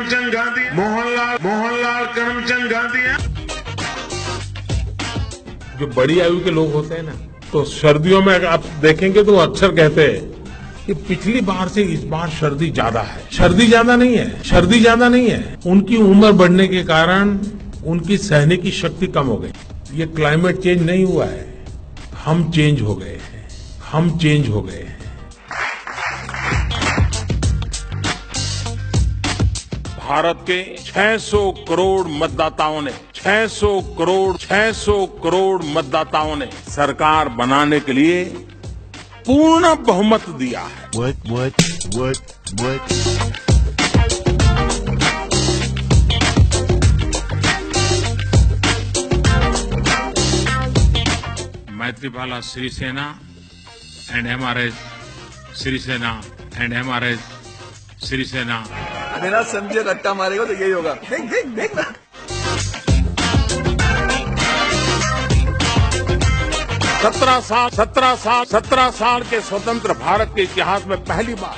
करमचंद गांधी, मोहनलाल करमचंद गांधी हैं। जो बड़ी आयु के लोग होते हैं ना, तो सर्दियों में आप देखेंगे तो अक्सर कहते हैं कि पिछली बार से इस बार सर्दी ज्यादा है। सर्दी ज्यादा नहीं है। उनकी उम्र बढ़ने के कारण उनकी सहने की शक्ति कम हो गई। ये क्लाइमेट चेंज नहीं हुआ है, हम चेंज हो गए हैं। भारत के 600 करोड़ मतदाताओं ने सरकार बनाने के लिए पूर्ण बहुमत दिया है। Maithripala Sirisena and MRS Sirisena. अरे ना समझे रट्टा मारेगा तो यही होगा। देख ना। 17 साल के स्वतंत्र भारत के इतिहास में पहली बार